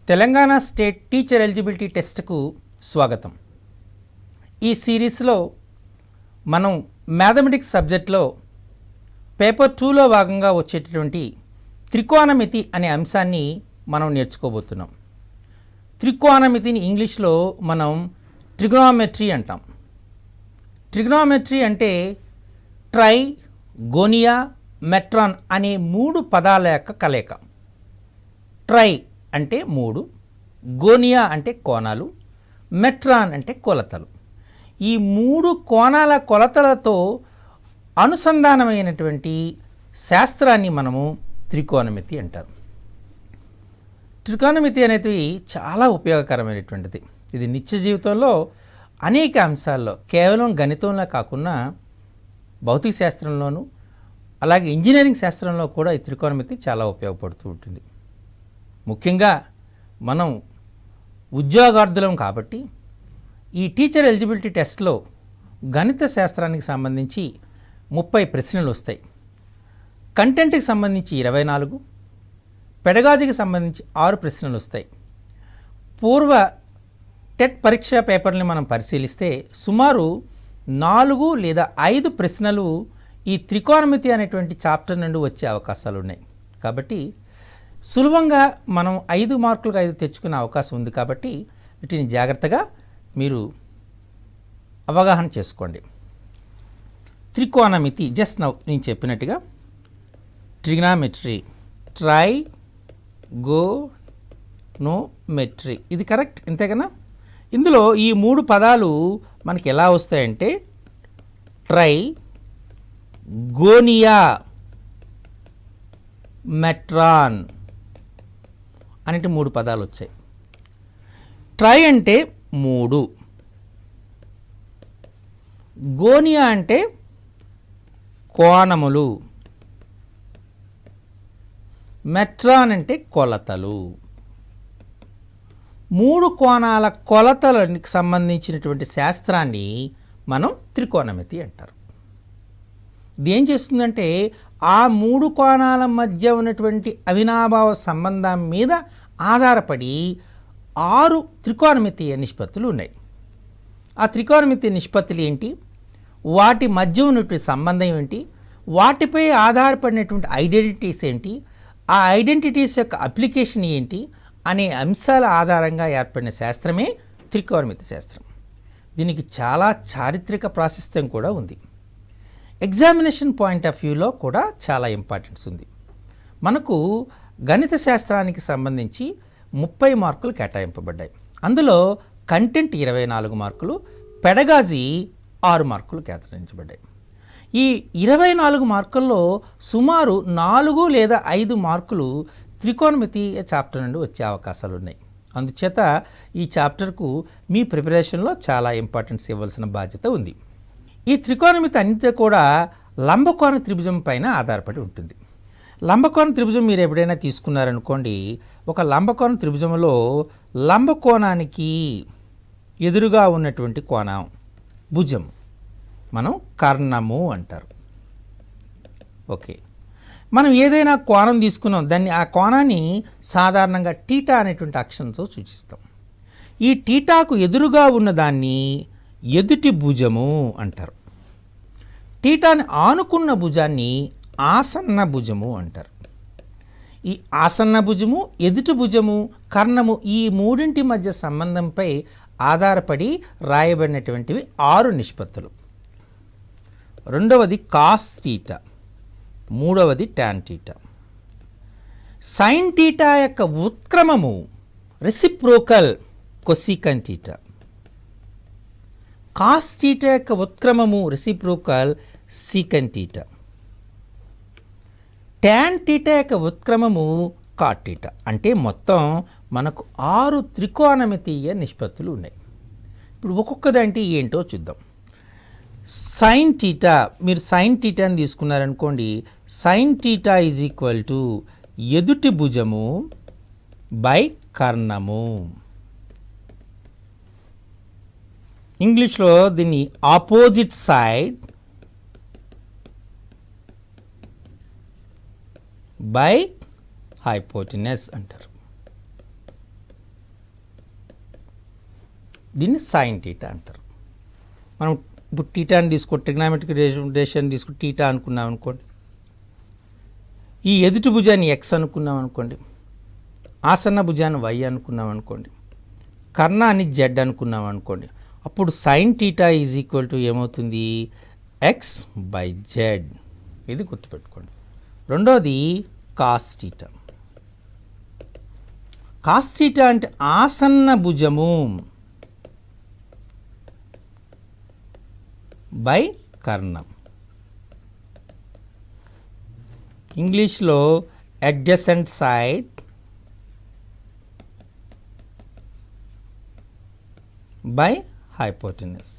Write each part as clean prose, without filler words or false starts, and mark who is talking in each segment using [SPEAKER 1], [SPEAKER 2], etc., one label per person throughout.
[SPEAKER 1] Telangana state teacher eligibility టెస్ట్కు స్వాగతం. ఈ సిరీస్లో మనం మ్యాథమెటిక్స్ సబ్జెక్ట్లో పేపర్ 2లో భాగంగా వచ్చేటటువంటి త్రికోణమితి అనే అంశాన్ని మనం నేర్చుకోబోతున్నాం. త్రికోణమితిని ఇంగ్లీష్లో మనం ట్రిగ్నోమెట్రీ అంటాం. ట్రిగ్నోమెట్రీ అంటే ట్రై, గోనియా, మెట్రాన్ అనే 3 పదాల యొక్క కలయిక. ట్రై అంటే 3, గోనియా అంటే కోణాలు, మెట్రాన్ అంటే కొలతలు. ఈ 3 కోణాల కొలతలతో అనుసంధానమైనటువంటి శాస్త్రాన్ని మనము త్రికోణమితి అంటారు. త్రికోణమితి అనేది చాలా ఉపయోగకరమైనటువంటిది. ఇది నిత్య జీవితంలో అనేక అంశాల్లో, కేవలం గణితంలో కాకుండా భౌతిక శాస్త్రంలోనూ అలాగే ఇంజనీరింగ్ శాస్త్రంలో కూడా ఈ త్రికోణమితి చాలా ఉపయోగపడుతూ ఉంటుంది. ముఖ్యంగా మనం ఉద్యోగార్థులం కాబట్టి ఈ టీచర్ ఎలిజిబిలిటీ టెస్ట్లో గణిత శాస్త్రానికి సంబంధించి 30 ప్రశ్నలు వస్తాయి. కంటెంట్కి సంబంధించి 24, పెడగాజీకి సంబంధించి 6 ప్రశ్నలు వస్తాయి. పూర్వ టెట్ పరీక్షా పేపర్ని మనం పరిశీలిస్తే సుమారు 4 లేదా 5 ప్రశ్నలు ఈ త్రికోణమితి అనేటువంటి చాప్టర్ నుండి వచ్చే అవకాశాలు ఉన్నాయి. కాబట్టి సులభంగా మనం 5 మార్కులకు 5 తెచ్చుకునే అవకాశం ఉంది. కాబట్టి వీటిని జాగ్రత్తగా మీరు అవగాహన చేసుకోండి. త్రికోణమితి జస్ట్ నేను చెప్పినట్టుగా ట్రిగ్నామెట్రీ, ట్రై, గో, నో, మెట్రీ, ఇది కరెక్ట్ ఇంతేకన్నా. ఇందులో ఈ 3 పదాలు మనకి ఎలా వస్తాయంటే ట్రై, గోనియా, మెట్రాన్ అనేటి 3 పదాలు వచ్చాయి. ట్రై అంటే 3, గోనియా అంటే కోణములు, మెట్రాన్ అంటే కొలతలు. 3 కోణాల కొలతలకు సంబంధించినటువంటి శాస్త్రాన్ని మనం త్రికోణమితి అంటారు. ఇది ఏం చేస్తుందంటే ఆ 3 కోణాల మధ్య ఉన్నటువంటి అవినాభావ సంబంధం మీద ఆధారపడి 6 త్రికోణమితీయ నిష్పత్తులు ఉన్నాయి. ఆ త్రికోణమితీయ నిష్పత్తులు ఏంటి, వాటి మధ్య ఉన్నటువంటి సంబంధం ఏంటి, వాటిపై ఆధారపడినటువంటి ఐడెంటిటీస్ ఏంటి, ఆ ఐడెంటిటీస్ యొక్క అప్లికేషన్ ఏంటి అనే అంశాల ఆధారంగా ఏర్పడిన శాస్త్రమే త్రికోణమితి శాస్త్రం. దీనికి చాలా చారిత్రక ప్రాశస్త్యం కూడా ఉంది. ఎగ్జామినేషన్ పాయింట్ ఆఫ్ వ్యూలో కూడా చాలా ఇంపార్టెన్స్ ఉంది. మనకు గణిత శాస్త్రానికి సంబంధించి 30 మార్కులు కేటాయింపబడ్డాయి. అందులో కంటెంట్ 24 మార్కులు, పెడగాజీ 6 మార్కులు కేటాయించబడ్డాయి. ఈ 24 మార్కుల్లో సుమారు 4 లేదా 5 మార్కులు త్రికోణమితి చాప్టర్ నుండి వచ్చే అవకాశాలు ఉన్నాయి. అందుచేత ఈ చాప్టర్కు మీ ప్రిపరేషన్లో చాలా ఇంపార్టెన్స్ ఇవ్వాల్సిన బాధ్యత ఉంది. ఈ త్రికోణమితి అన్నిటి కూడా లంబకోణ త్రిభుజం పైన ఆధారపడి ఉంటుంది. లంబకోణ త్రిభుజం మీరు ఎప్పుడైనా తీసుకున్నారనుకోండి, ఒక లంబకోణ త్రిభుజంలో లంబకోణానికి ఎదురుగా ఉన్నటువంటి కోణం భుజం మనం కర్ణము అంటారు. ఓకే, మనం ఏదైనా కోణం తీసుకున్నాం, దాన్ని ఆ కోణాన్ని సాధారణంగా టీటా అనేటువంటి అక్షరంతో సూచిస్తాం. ఈ టీటాకు ఎదురుగా ఉన్నదాన్ని ఎదుటి భుజము అంటారు. టీటాని ఆనుకున్న భుజాన్ని ఆసన్న భుజము అంటారు. ఈ ఆసన్న భుజము, ఎదుటి భుజము, కర్ణము ఈ 3 మధ్య సంబంధంపై ఆధారపడి రాయబడినటువంటివి 6 నిష్పత్తులు. రెండవది కాస్ టీటా, మూడవది టాన్ టీటా. సైన్ టీటా యొక్క ఉత్క్రమము reciprocal cosecant theta. Cos theta యొక్క ఉత్క్రమము reciprocal secant theta. Tan theta యొక్క ఉత్క్రమము కాట్ టీటా. అంటే మొత్తం మనకు 6 త్రికోణమితీయ నిష్పత్తులు ఉన్నాయి. ఇప్పుడు ఒక్కొక్కదంటే ఏంటో చూద్దాం. సైన్ టీటా, మీరు సైన్ టీటాని తీసుకున్నారనుకోండి, sine theta is equal to ఎదుటి భుజము బై కర్ణము. ఇంగ్లీష్లో దీన్ని ఆపోజిట్ సైడ్ బై హైపోటెనస్ అంటారు. దీన్ని సైన్ టీటా అంటారు. మనం ఇప్పుడు టీటాని తీసుకుంటే ట్రిగ్నామెట్రిక్ రేషన్ తీసుకుంటే టీటా అనుకున్నాం అనుకోండి, ఈ ఎదుటి భుజాన్ని ఎక్స్ అనుకున్నాం అనుకోండి, ఆసన్న భుజాన్ని వై అనుకున్నాం అనుకోండి, కర్ణాన్ని జెడ్ అనుకున్నాం అనుకోండి, అప్పుడు sign theta is equal to ఏమవుతుంది, ఎక్స్ బై జెడ్. ఇది గుర్తుపెట్టుకోండి. రెండోది కాస్ టీటా. కాస్ టీటా అంటే ఆసన్న భుజము బై కర్ణం. ఇంగ్లీష్లో adjacent side by hypotenuse.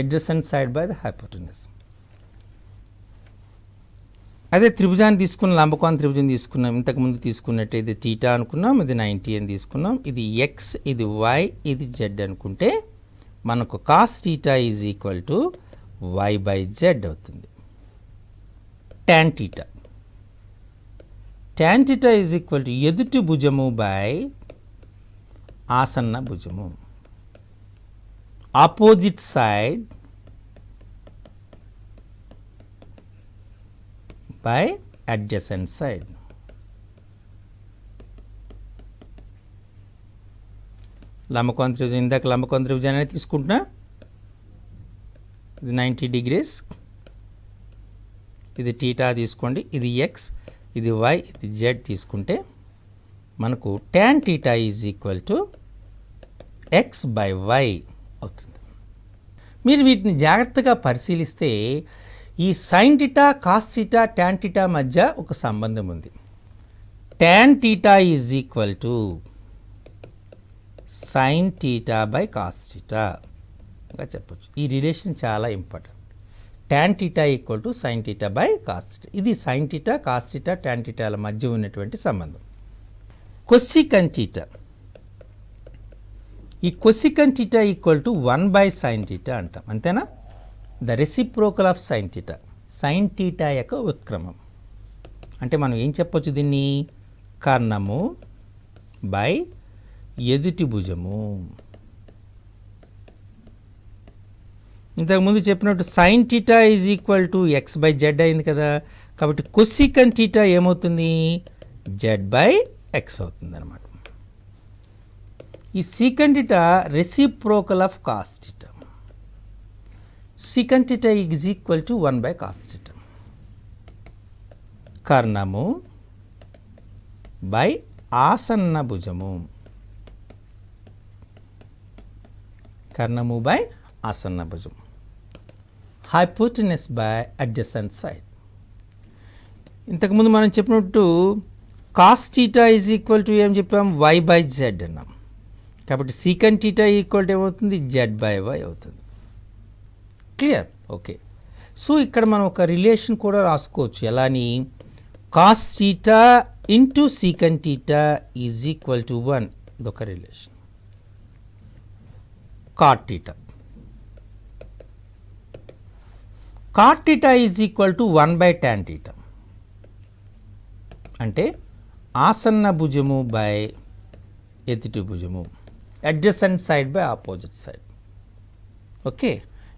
[SPEAKER 1] Adjacent side by the hypotenuse. అదే త్రిభుజాన్ని తీసుకున్న లంబకోణ త్రిభుజం తీసుకున్నాం, ఇంతకుముందు తీసుకున్నట్టు ఇది టీటా అనుకున్నాం, ఇది 90 అని తీసుకున్నాం, ఇది ఎక్స్, ఇది వై, ఇది జెడ్ అనుకుంటే మనకు cos theta is equal to why by Z అవుతుంది. Tan theta. Tan theta is equal to ఎదుటి భుజము బై ఆసన్న భుజము. Opposite side by adjacent side. లంబకోణ త్రిభుజం, ఇందాక లంబకోణ త్రిభుజాన్ని తీసుకుంటున్నా, ఇది 90 degrees, ఇది టీటా తీసుకోండి, ఇది ఎక్స్, ఇది వై, ఇది జెడ్ తీసుకుంటే మనకు tan theta is equal to X by why అవుతుంది. మీరు వీటిని జాగ్రత్తగా పరిశీలిస్తే ఈ sine theta, cos theta, tan theta మధ్య ఒక సంబంధం ఉంది. Tan theta is equal to sine theta by cos టీటాగా చెప్పచ్చు. ఈ రిలేషన్ చాలా important. Tan theta equal to sine theta by cos theta. ఇది sine theta, cos theta, tan టీటాల మధ్య ఉన్నటువంటి సంబంధం. Cosecant theta. ఈ cosecant theta equal to 1 by sine theta అంటాం, అంతేనా? The reciprocal of sine theta. Sine theta యొక్క ఉత్క్రమం. అంటే మనం ఏం చెప్పొచ్చు దీన్ని, కర్ణము బై ఎదుటి భుజము. ఇంతకుముందు చెప్పినట్టు sine theta is equal to X by z అయింది కదా, కాబట్టి కొసికన్ టీటా ఏమవుతుంది, జెడ్ బై ఎక్స్ అవుతుంది అనమాట. ఈ secant theta reciprocal of cos theta. Secant theta is equal to 1 by cos theta. కర్ణము బై ఆసన్న భుజము. కర్ణము బై ఆసన్న భుజం. Hypotenuse by adjacent side. ఇంతకుముందు మనం చెప్పినట్టు cos theta is equal to ఏం చెప్పాం, వై బై జెడ్ అన్నాం. కాబట్టి సీకన్ టీటా ఈక్వల్ టు ఏమవుతుంది, జెడ్ బై వై అవుతుంది. క్లియర్? ఓకే. సో ఇక్కడ మనం ఒక రిలేషన్ కూడా రాసుకోవచ్చు. ఎలాని, cos theta into secant theta is equal to 1. ఇదొక relation. Cot theta. Cot theta is equal to 1 by tan theta. అంటే ఆసన్న భుజము బై ఎదుటి భుజము. Adjacent side by opposite side. Okay.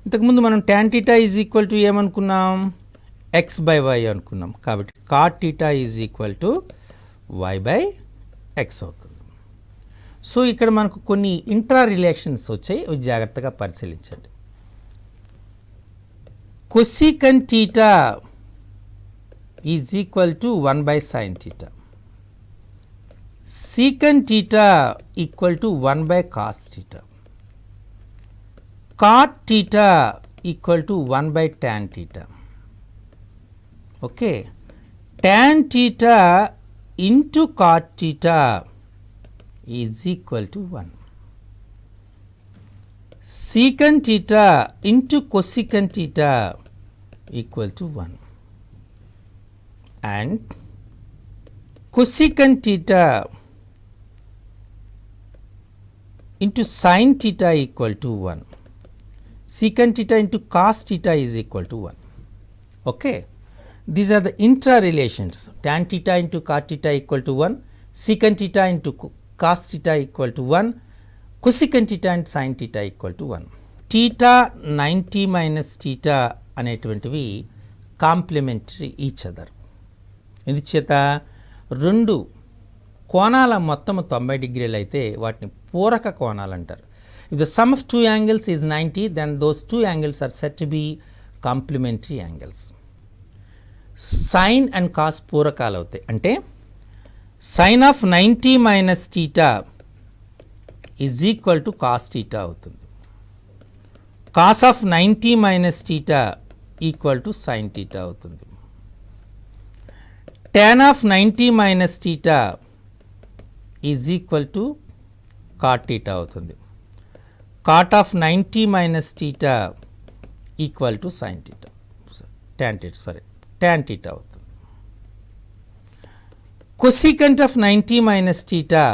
[SPEAKER 1] ఇంతకుముందు మనం tan theta is equal to ఏమనుకున్నాం, x by y అనుకున్నాం. కాబట్టి cot theta is equal to why by x అవుతుంది. సో ఇక్కడ మనకు కొన్ని ఇంట్రా రిలేషన్స్ వచ్చాయి, జాగ్రత్తగా పరిశీలించండి. Cosecant theta is equal to 1 by sine theta. Secant theta equal to 1 by cos theta. cot theta equal to 1 by tan theta. Okay. Tan theta into cot theta is equal to 1. Secant theta into cosecant theta equal to 1. And cosecant theta into sin theta equal to 1. Secant theta into cos theta is equal to 1. Okay. These are the intra relations. Tan theta into cot theta equal to 1. secant theta into cos theta equal to 1, cosecant theta and sin theta equal to 1. theta 90 minus theta అనేటువంటివి complementary each other. ఎందుచేత రెండు కోణాల మొత్తము 90 డిగ్రీలు అయితే వాటిని పూరక కోణాలు అంటారు. If the sum of two angles is 90, then those two angles are said to be complementary angles. Sin and cos పూరకాలు అవుతాయి. అంటే sin of 90 minus theta is equal to cos theta అవుతుంది. cos of 90 minus theta equal to sin theta అవుతుంది. tan of 90 minus theta is equal to cot theta అవుతుంది. cot of 90 minus theta equal to sin theta, tan theta అవుతుంది. cosecant of 90 minus theta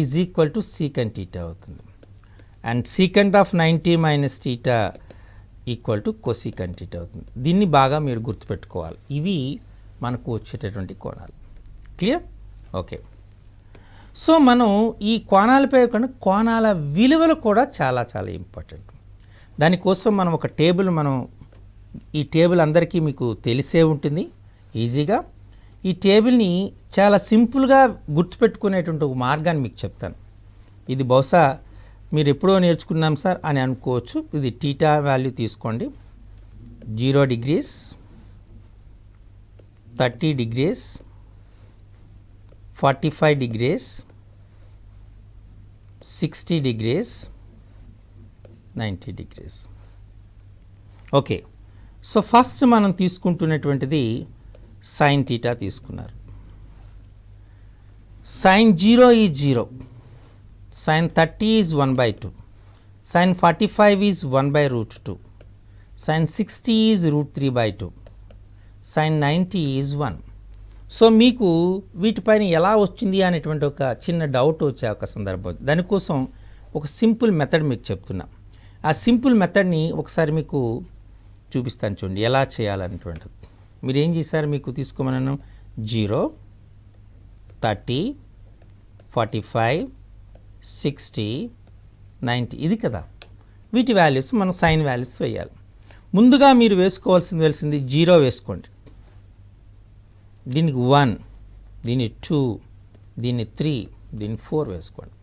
[SPEAKER 1] is equal to secant theta అవుతుంది. and secant of 90 minus theta equal to cosecant theta అవుతుంది. దీన్ని బాగా మీరు గుర్తుపెట్టుకోవాలి. ఇవి మనకు వచ్చేటటువంటి కోణాలు. క్లియర్? ఓకే. సో మనం ఈ కోణాలపై కోణాల విలువలు కూడా చాలా చాలా ఇంపార్టెంట్. దానికోసం మనం ఒక టేబుల్ ఈ టేబుల్ అందరికీ మీకు తెలిసే ఉంటుంది ఈజీగా. ఈ టేబుల్ని చాలా సింపుల్గా గుర్తుపెట్టుకునేటువంటి ఒక మార్గాన్ని మీకు చెప్తాను. ఇది బహుశా మీరు ఎప్పుడో నేర్చుకున్నాం సార్ అని అనుకోవచ్చు. ఇది టీటా వాల్యూ తీసుకోండి. 0 degrees, 30 degrees, 45 degrees, 60 degrees, 90 degrees. Okay. So first మనం తీసుకుంటున్నటువంటిది సైన్ టీటా తీసుకున్నారు. Sine 0 is 0, sine 30 is 1/2, sine 45 is 1/√2, sine 60 is √3/2, sine 90 is 1. So మీకు వీటిపైన ఎలా వచ్చింది అనేటువంటి ఒక చిన్న డౌట్ వచ్చే ఒక సందర్భం. దానికోసం ఒక సింపుల్ మెథడ్ మీకు చెప్తున్నా. ఆ సింపుల్ మెథడ్ని ఒకసారి మీకు చూపిస్తాను చూడండి ఎలా చేయాలనేటువంటిది. మీరు ఏం చేశారు, మీకు తీసుకోమన్నాను 0, 30, 45, 60, 90 ఇది కదా. వీటి వాల్యూస్ మనం సైన్ వాల్యూస్ వేయాలి. ముందుగా మీరు వేసుకోవాల్సింది 0 వేసుకోండి. దీనికి 1, దీన్ని 2, దీన్ని 3, దీన్ని 4 వేసుకోండి.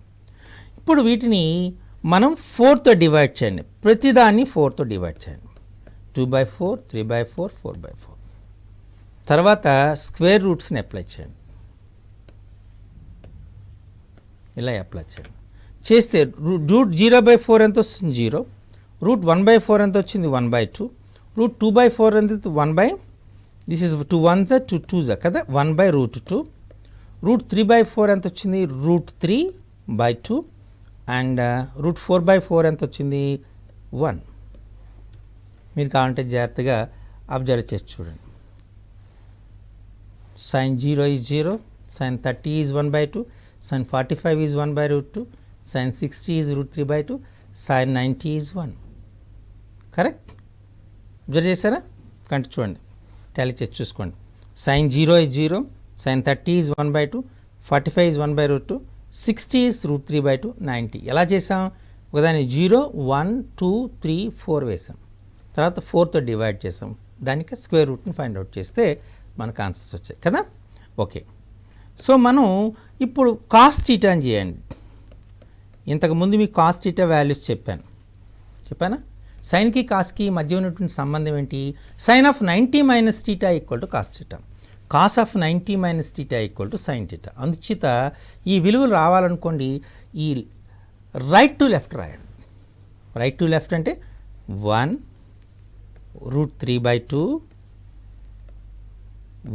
[SPEAKER 1] ఇప్పుడు వీటిని మనం 4తో డివైడ్ చేయండి. ప్రతిదాన్ని 4తో డివైడ్ చేయండి. 2/4, 3/4, 4/4. తర్వాత స్క్వేర్ రూట్స్ని అప్లై చేయండి. ఇలా అప్లై చేయండి. చేస్తే రూట్ 0/4 ఎంత వస్తుంది 0, రూట్ 1/4 ఎంత వచ్చింది 1/2, రూట్ 2/4 ఎంత 1/, దిస్ ఇస్ 2 1s 2 2s కదా 1/√2, రూట్ 3/4 ఎంత వచ్చింది √3/2, అండ్ రూట్ 4/4 ఎంత వచ్చింది 1. మీరు కావాలంటే జాగ్రత్తగా అబ్జర్వ్ చేసి చూడండి. Sine 0 is 0, sine 30 is 1/2, sine 45 is 1/√2, sine 60 is √3/2, sine 90 is 1. Correct? Observe చేశారా? కంటే చూడండి, టాలీ చేసి చూసుకోండి. Sine 0 is 0, sine 30 is 1/2, 45 is 1/√2, 60 is √3/2, 90. ఎలా చేసాం? ఒకదాన్ని 0, 1, 2, 3, 4 వేసాం. తర్వాత 4తో డివైడ్ చేసాం. దానికి స్క్వేర్ రూట్ని ఫైండ్ అవుట్ చేస్తే మనకు ఆన్సర్స్ వచ్చాయి కదా. ఓకే. సో మనం ఇప్పుడు కాస్ టీటాని చేయండి. ఇంతకుముందు మీకు కాస్ టీటా వాల్యూస్ చెప్పానా? సైన్కి కాస్కి మధ్య ఉన్నటువంటి సంబంధం ఏంటి? Sine of 90 minus theta equal to cos theta, cos of 90 minus theta equal to sine theta. అందుచేత ఈ విలువలు రావాలనుకోండి, ఈ రైట్ టు లెఫ్ట్ రాయండి. రైట్ టు లెఫ్ట్ అంటే 1 √3/2,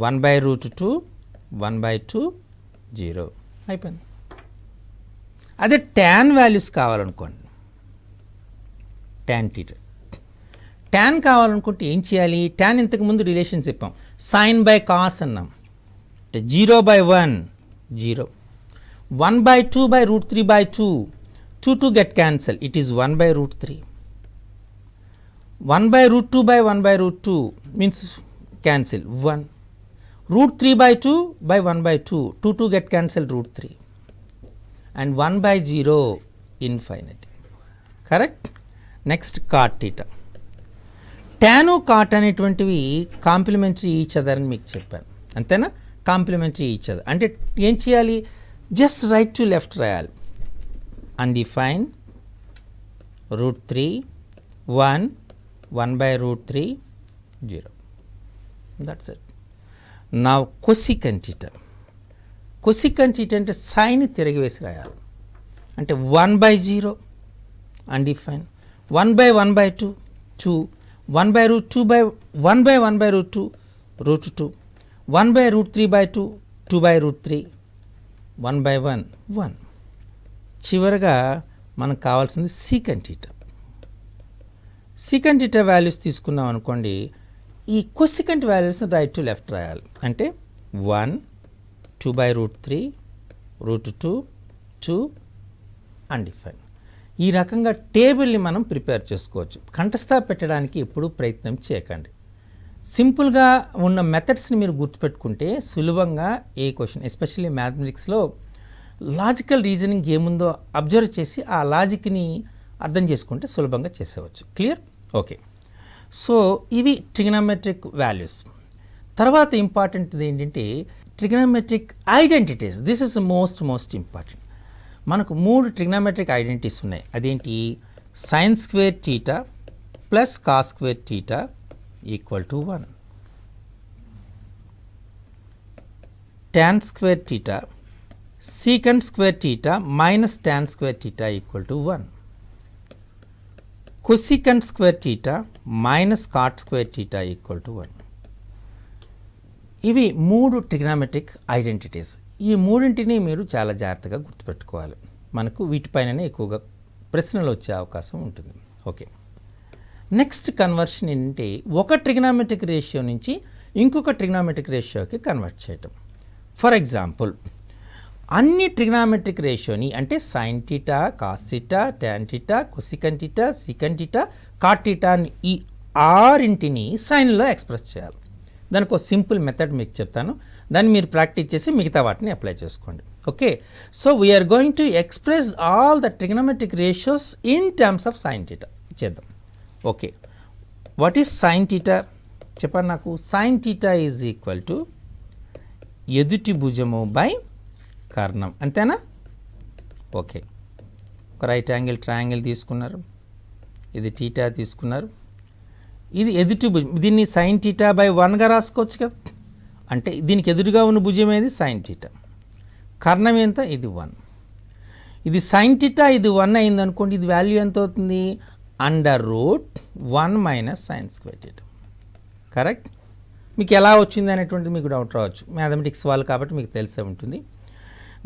[SPEAKER 1] 1/√2, 1/2, 0 అయిపోయింది. అదే ట్యాన్ వాల్యూస్ కావాలనుకోండి, ట్యాన్ టీటా. ట్యాన్ కావాలనుకుంటే ఏం చేయాలి? ట్యాన్ ఇంతకుముందు రిలేషన్ చెప్పాం, సైన్ బై కాస్ అన్నాం. 0/1 0, 1/2/√3/2, 2 get cancel, it is 1/√3. 1/√2/1/√2 means cancel 1. root 3 by 2 by 1 by 2. 2 get cancelled root 3. And 1 by 0 infinity. Correct? Next cot theta. Tan cot అనేటువంటివి complementary each other అని మీకు చెప్పాను. అంతేనా? కాంప్లిమెంటరీ ఈచ్ అదర్ అంటే ఏం చేయాలి? Just right to left రాయాలి. Undefined root 3 1 1 by root 3 0. That's it. Now cosecant theta. Cosecant theta అంటే సైన్ తిరిగి వేసి రాయాలి. అంటే 1 by 0 undefined. 1 by 1 by 2 2. 1 by root 2 by 1 by 1 by root 2 root 2. 1 by root 3 by 2 2 by root 3. 1 by 1 1. చివరగా మనకు కావాల్సింది secant theta. Secant theta values తీసుకున్నాం అనుకోండి, ఈ కొసికంట్ వాల్యూస్ని రైట్ టు లెఫ్ట్ రాయాలి. అంటే 1 2 by root 3 root 2 2 అన్డిఫైన్. ఈ రకంగా టేబుల్ని మనం ప్రిపేర్ చేసుకోవచ్చు. కంఠస్థ పెట్టడానికి ఎప్పుడూ ప్రయత్నం చేయకండి. సింపుల్గా ఉన్న మెథడ్స్ని మీరు గుర్తుపెట్టుకుంటే సులభంగా ఏ క్వశ్చన్, ఎస్పెషల్లీ మ్యాథమెటిక్స్లో లాజికల్ రీజనింగ్ ఏముందో అబ్జర్వ్ చేసి ఆ లాజిక్ని అర్థం చేసుకుంటే సులభంగా చేసేవచ్చు. క్లియర్? ఓకే. సో ఇవి ట్రిగ్నోమెట్రిక్ వాల్యూస్. తర్వాత ఇంపార్టెంట్ ఏంటంటే trigonometric identities. This is most important. మనకు 3 ట్రిగ్నోమెట్రిక్ ఐడెంటిటీస్ ఉన్నాయి. అదేంటి? Sine square theta plus cos square theta equal to 1. tan square theta secant square theta minus tan square theta equal to 1. Cosecant square theta minus cot square theta equal to 1. ఇవి 3 trigonometric identities. ఈ మూడింటిని మీరు చాలా జాగ్రత్తగా గుర్తుపెట్టుకోవాలి. మనకు వీటిపైననే ఎక్కువగా ప్రశ్నలు వచ్చే అవకాశం ఉంటుంది. ఓకే. నెక్స్ట్ కన్వర్షన్ ఏంటంటే ఒక ట్రిగ్నోమెట్రిక్ రేషియో నుంచి ఇంకొక ట్రిగ్నోమెట్రిక్ రేషియోకి కన్వర్ట్ చేయటం. ఫర్ ఎగ్జాంపుల్, అన్ని ట్రిగ్నోమెట్రిక్ రేషియోని అంటే sine theta, cos theta, tan theta, cosecant theta, secant theta, cot theta ఈ ఆరింటిని సైన్లో ఎక్స్ప్రెస్ చేయాలి. దానికి ఒక సింపుల్ మెథడ్ మీకు చెప్తాను. దాన్ని మీరు ప్రాక్టీస్ చేసి మిగతా వాటిని అప్లై చేసుకోండి. Okay. So we are going to express all the trigonometric ratios in terms of sine theta చేద్దాం. Okay. What is sine theta? చెప్పండి నాకు. Sine theta is equal to ఎదుటి భుజము బై కర్ణం. అంతేనా? ఓకే. ఒక రైట్ యాంగిల్ ట్రయాంగిల్ తీసుకున్నారు, ఇది థీటా తీసుకున్నారు, ఇది ఎదుటి భుజం. దీన్ని సైన్ థీటా బై 1గా రాసుకోవచ్చు కదా. అంటే దీనికి ఎదురుగా ఉన్న భుజం ఏది? Sine theta. కర్ణం ఎంత? ఇది 1. ఇది సైన్ థీటా, ఇది 1 అయింది అనుకోండి, ఇది వాల్యూ ఎంత అవుతుంది? √1 minus sine square theta. Correct? మీకు ఎలా వచ్చింది అనేటువంటిది మీకు డౌట్ రావచ్చు. మ్యాథమెటిక్స్ వాళ్ళు కాబట్టి మీకు తెలిసే ఉంటుంది.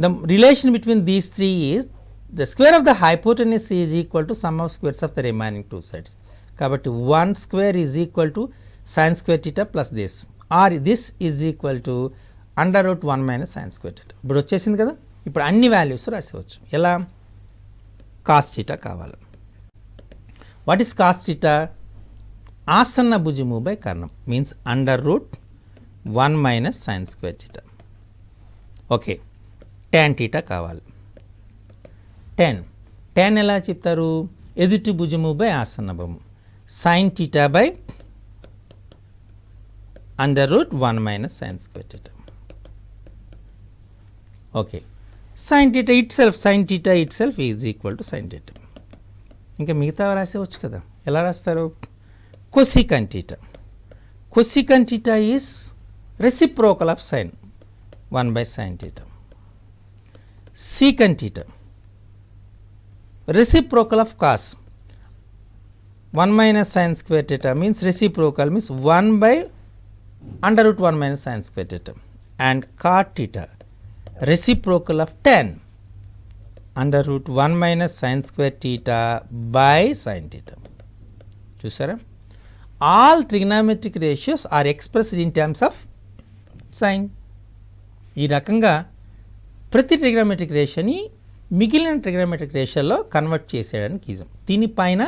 [SPEAKER 1] The relation between these three is the square of the hypotenuse is equal to sum of squares of the remaining two sides. కాబట్టి 1 square is equal to sin square theta plus this, or this is equal to √1 minus sin square theta. ఇప్పుడు వచ్చేసింది కదా. ఇప్పుడు అన్ని values రాసేవచ్చు. ఎలా? Cos theta కావాలి. What is cos theta? ఆసన్న భుజము బై కర్ణం means √1 minus sin square theta. Okay. tan theta కావాలి. tan ఎలా చెప్తారు? ఎదుటి భుజము బై ఆసన్న భుజము. Sine theta by √1 minus sin square theta. Okay. sin theta itself is equal to sin theta. ఇంకా మిగతా రాసేవచ్చు కదా. ఎలా రాస్తారు? Cosecant theta. Cosecant theta is reciprocal of sine 1 by sin theta. Secant theta, reciprocal of cos 1 minus sin square theta means reciprocal means 1 by √1 minus sin square theta. And cot theta, reciprocal of tan √1 minus sin square theta by sin theta. చూసారా? All trigonometric ratios are expressed in terms of sin. ఈ రకంగా ప్రతి trigonometric రేషియోని మిగిలిన trigonometric రేషియోలో convert చేసేయడానికి easy. దీనిపైన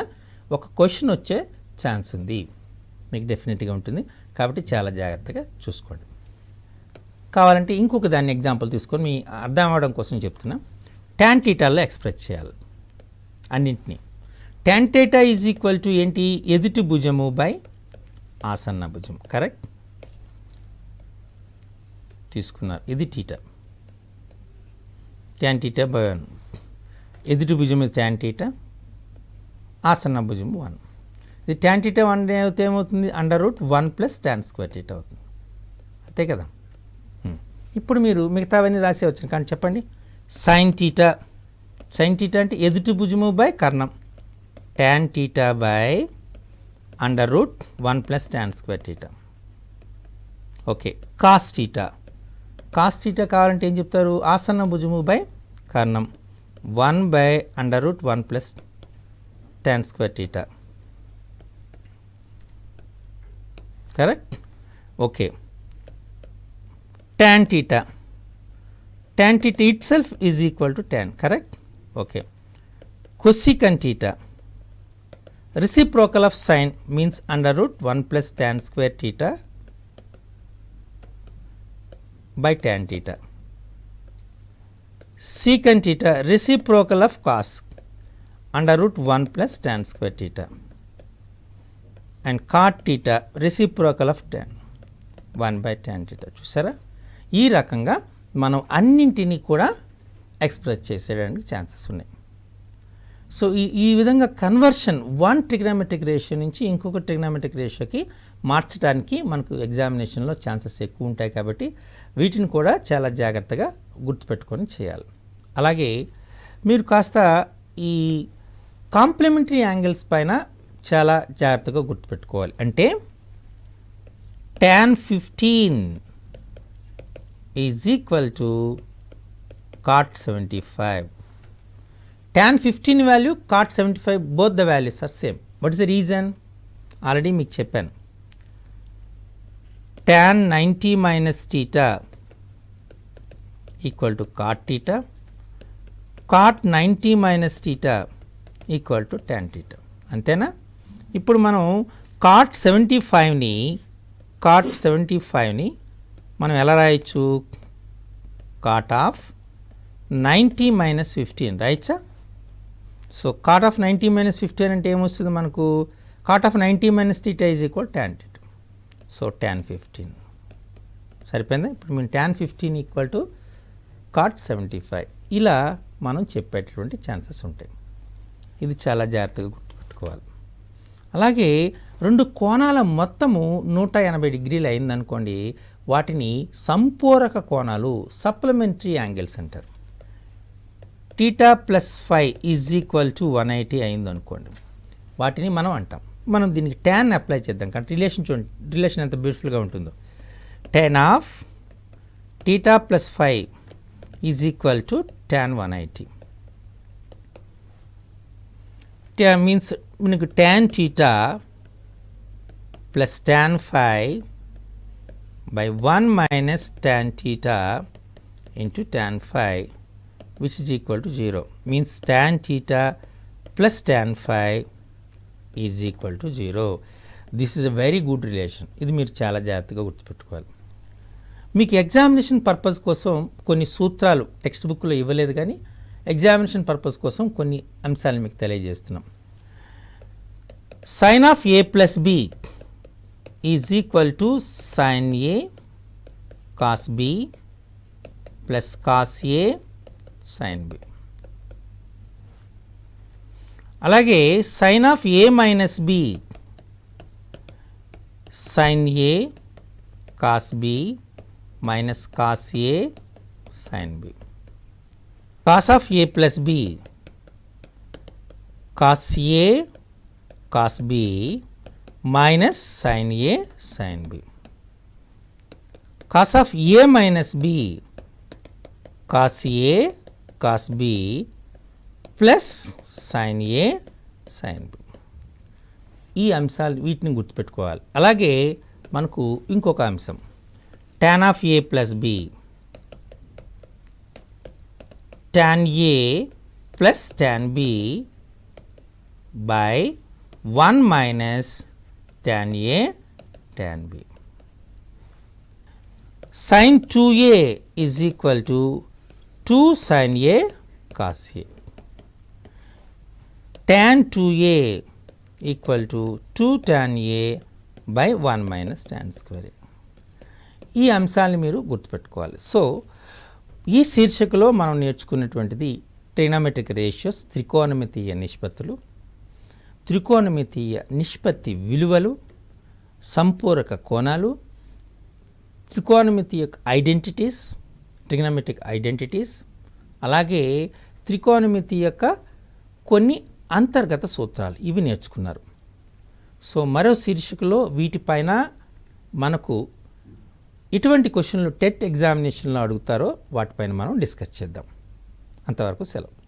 [SPEAKER 1] ఒక question వచ్చే chance ఉంది, మీకు డెఫినెట్గా ఉంటుంది. కాబట్టి చాలా జాగ్రత్తగా చూసుకోండి. కావాలంటే ఇంకొక దాన్ని ఎగ్జాంపుల్ తీసుకొని మీ అర్థం అవ్వడం కోసం చెప్తున్నా. ట్యాన్ టీటాలో ఎక్స్ప్రెస్ చేయాలి అన్నింటినీ. Tan theta is equal to ఏంటి? ఎదుటి భుజము బై ఆసన్న భుజము. కరెక్ట్, తీసుకున్నారు. ఇది టీటా. Tan theta by 1. ఎదుటి భుజం ఇది ట్యాన్ టీటా, ఆసన్న భుజము 1. ఇది ట్యాన్ టీటా 1 అయితే ఏమవుతుంది? √1 ప్లస్ ట్యాన్ స్క్వేర్ టీటా అవుతుంది. అంతే కదా. ఇప్పుడు మీరు మిగతావన్నీ రాసే వచ్చిన కానీ చెప్పండి. Sine theta. సైన్ టీటా అంటే ఎదుటి భుజము బై కర్ణం. Tan theta by √1 plus tan square theta. Okay. Cos theta. Cos theta కావాలంటే ఏం చెప్తారు? ఆసన్న భుజము బై కర్ణం 1 by √1 plus tan square theta. Correct. Okay. Tan theta. Tan theta itself is equal to tan. Correct. Okay. Cosecant theta. reciprocal of sine means √1 plus tan square theta by tan theta. Secant theta reciprocal of cos √1 plus tan square theta. And cot theta reciprocal of tan 1 by tan theta. చూసారా? ఈ రకంగా మనం అన్నింటినీ కూడా express చేసేయడానికి chances ఉన్నాయి. So ఈ విధంగా conversion 1 trigonometric ratio నుంచి ఇంకొక ట్రిగ్నోమెట్రిక్ రేషియోకి మార్చడానికి మనకు ఎగ్జామినేషన్లో ఛాన్సెస్ ఎక్కువ ఉంటాయి. కాబట్టి వీటిని కూడా చాలా జాగ్రత్తగా గుర్తుపెట్టుకొని చేయాలి. అలాగే మీరు కాస్త ఈ కాంప్లిమెంటరీ యాంగిల్స్ పైన చాలా జాగ్రత్తగా గుర్తుపెట్టుకోవాలి. అంటే tan 15 is equal to cot 75. Tan 15 value, cot 75, both the values are same. What is the reason? Already మీకు చెప్పాను. tan 90 minus theta equal to cot theta. cot 90 minus theta equal to tan theta. అంతేనా? ఇప్పుడు మనం cot 75ని మనం ఎలా రాయొచ్చు? cot of 90 minus 15 రాయచ్చా? So cot of 90 minus 15 అంటే ఏమొస్తుంది మనకు? cot of 90 minus theta is equal tan theta. So tan 15 సరిపోయిందా? ఇప్పుడు మేము tan 15 ఈక్వల్ టు cot 75 ఇలా మనం చెప్పేటటువంటి ఛాన్సెస్ ఉంటాయి. ఇది చాలా జాగ్రత్తగా గుర్తుపెట్టుకోవాలి. అలాగే రెండు కోణాల మొత్తము 180 డిగ్రీలు అయిందనుకోండి, వాటిని సంపూరక కోణాలు, సప్లిమెంటరీ యాంగిల్స్ అంటారు. Theta plus 5 is equal to 180 అయింది అనుకోండి, వాటిని మనం అంటాం. మనం దీనికి ట్యాన్ అప్లై చేద్దాం. కానీ రిలేషన్ చూడండి, రిలేషన్ ఎంత బ్యూటిఫుల్గా ఉంటుందో. tan of theta plus 5 is equal to tan 180. Means మనకు tan theta plus tan 5 by 1 minus tan theta into tan 5 which is equal to 0. Means tan theta plus tan 5 is equal to 0. This is a very good relation. ఇది మీరు చాలా జాగ్రత్తగా గుర్తుపెట్టుకోవాలి. మీకు examination purpose కోసం కొన్ని సూత్రాలు టెక్స్ట్ బుక్లో ఇవ్వలేదు, కానీ ఎగ్జామినేషన్ పర్పస్ కోసం కొన్ని అంశాలు మీకు తెలియజేస్తున్నాం. sin of a plus b is equal to sin a cos b plus cos a sin b. అలాగే sin of a minus b sin a cos b minus cos a sin b. cos of a plus b cos a cos b minus sin a sin b. cos of a minus b cos a cos b plus sin a sin b. ఈ అంశాలు వీటిని గుర్తుపెట్టుకోవాలి. అలాగే మనకు ఇంకొక అంశం tan of a plus b tan a plus tan b by 1 minus tan a tan b. sin 2a is equal to 2 sin a cos a. Tan 2a equal to 2 tan a by 1 minus tan square a. ఈ అంశాలను మీరు గుర్తుపెట్టుకోవాలి. So ఈ శీర్షికలో మనం నేర్చుకున్నటువంటిది trigonometric ratios, త్రికోణమితీయ నిష్పత్తులు, త్రికోణమితీయ నిష్పత్తి విలువలు, సంపూరక కోణాలు, త్రికోణమితీయ ఐడెంటిటీస్, ట్రిగ్నోమెట్రిక్ ఐడెంటిటీస్, అలాగే త్రికోణమితి యొక్క కొన్ని అంతర్గత సూత్రాలు ఇవి నేర్చుకున్నారు. సో మరో శీర్షికలో వీటిపైన మనకు ఎటువంటి క్వశ్చన్లు టెట్ ఎగ్జామినేషన్లో అడుగుతారో వాటిపైన మనం డిస్కస్ చేద్దాం. అంతవరకు సెలవు.